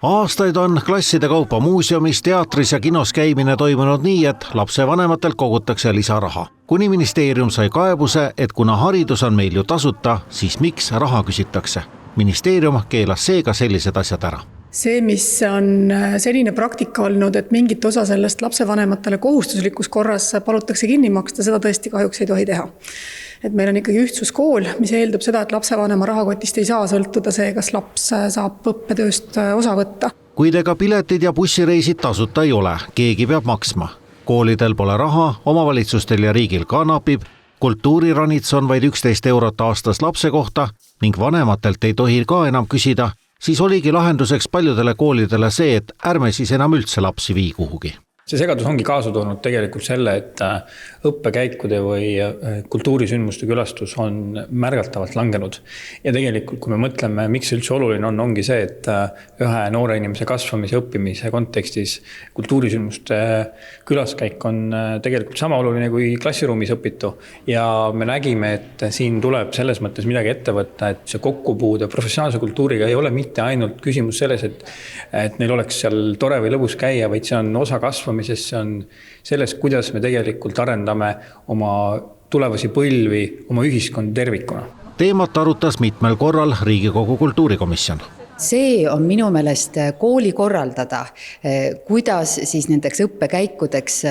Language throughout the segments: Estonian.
Aastaid on klasside kaupa muuseumis, teatris ja kinos käimine toimunud nii, et lapsevanematelt kogutakse lisaraha. Kuni ministeerium sai kaebuse, et kuna haridus on meil ju tasuta, siis miks raha küsitakse? Ministeerium keelas seega sellised asjad ära. See, mis on selline praktika olnud, et mingit osa sellest lapsevanematele kohustuslikus korras palutakse kinni maksta, seda tõesti kahjuks ei tohi teha. Et meil on ikkagi ühtsuskool, mis eeldab seda, et lapsevanema rahakotist ei saa sõltuda see, kas laps saab õppetööst osa võtta. Kuid ega piletid ja bussireisid tasuta ei ole, keegi peab maksma. Koolidel pole raha, omavalitsustel ja riigil ka napib, kultuuriranits on vaid 11 eurot aastas lapse kohta ning vanematelt ei tohi ka enam küsida, siis oligi lahenduseks paljudele koolidele see, et ärme siis enam üldse lapsi vii kuhugi. See segadus ongi kaasa toonud tegelikult selle, et õppekäikude või kultuurisündmuste külastus on märgatavalt langenud. Ja tegelikult, kui me mõtleme, miks üldse oluline ongi see, et ühe noore inimese kasvamise ja õppimise kontekstis kultuurisündmuste külaskäik on tegelikult sama oluline kui klassiruumis õpitu. Ja me nägime, et siin tuleb selles mõttes midagi ette võtta, et see kokkupuude professionaalse kultuuriga ei ole mitte ainult küsimus selles, et neil oleks seal tore või lõbus käia, vaid see on osa kasvamisest, see on selles, kuidas me tegelikult arendame oma tulevasi põlvi, oma ühiskond tervikuna. Teemat arutas mitmel korral Riigikogu kultuurikomisjon. See on minu meelest kooli korraldada, kuidas siis nendeks õppekäikudeks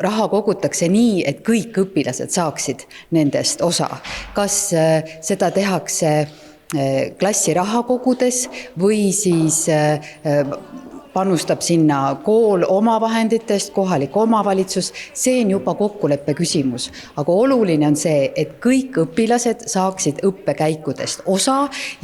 raha kogutakse nii, et kõik õpilased saaksid nendest osa. Kas seda tehakse klassi raha kogudes või siis panustab sinna kool oma vahenditest, kohalik omavalitsus, see on juba kokkuleppe küsimus. Aga oluline on see, et kõik õpilased saaksid õppekäikudest osa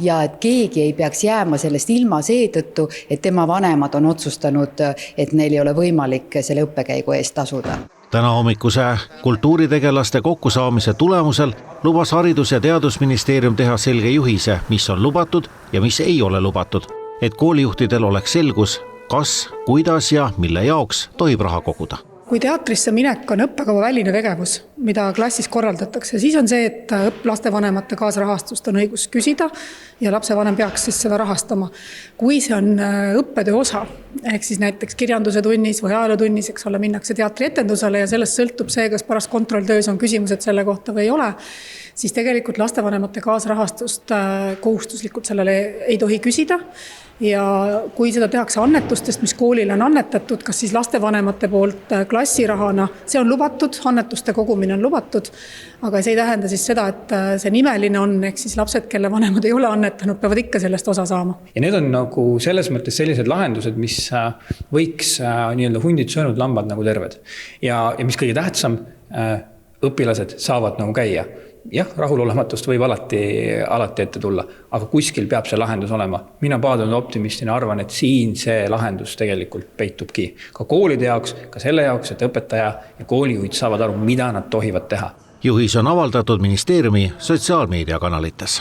ja et keegi ei peaks jääma sellest ilma seetõttu, et tema vanemad on otsustanud, et neil ei ole võimalik selle õppekäigu eest tasuda. Täna hommikuse kultuuritegelaste kokkusaamise tulemusel lubas Haridus- ja Teadusministeerium teha selge juhise, mis on lubatud ja mis ei ole lubatud, et koolijuhtidel oleks selgus, kas, kuidas ja mille jaoks tohib raha koguda. Kui teatrisse minek on õppekava väline tegevus, mida klassis korraldatakse, siis on see, et lastevanemate kaasrahastust on õigus küsida ja lapsevanem peaks siis seda rahastama. Kui see on õppetöö osa, ehk siis näiteks kirjanduse tunnis või ajalootunnis, eks ole, minnakse teatrietendusele ja sellest sõltub see, kas pärast kontrolltöös on küsimused selle kohta või ei ole, siis tegelikult lastevanemate kaasrahastust kohustuslikult sellele ei tohi küsida. Ja kui seda tehakse annetustest, mis koolile on annetatud, kas siis lastevanemate poolt klassirahana, see on lubatud, annetuste kogumine on lubatud, aga see ei tähenda siis seda, et see nimeline on, ehk siis lapsed, kelle vanemad ei ole annetanud, peavad ikka sellest osa saama. Ja need on nagu selles mõttes sellised lahendused, mis võiks nii-öelda hundid söönud lambad nagu terved. Ja mis kõige tähtsam, õpilased saavad nagu käia. Jah, rahulolematust võib alati ette tulla, aga kuskil peab see lahendus olema. Mina paadunud optimistina arvan, et siin see lahendus tegelikult peitubki. Ka koolide jaoks, ka selle jaoks, et õpetaja ja koolijuhid saavad aru, mida nad tohivad teha. Juhis on avaldatud ministeeriumi sotsiaalmeediakanalites.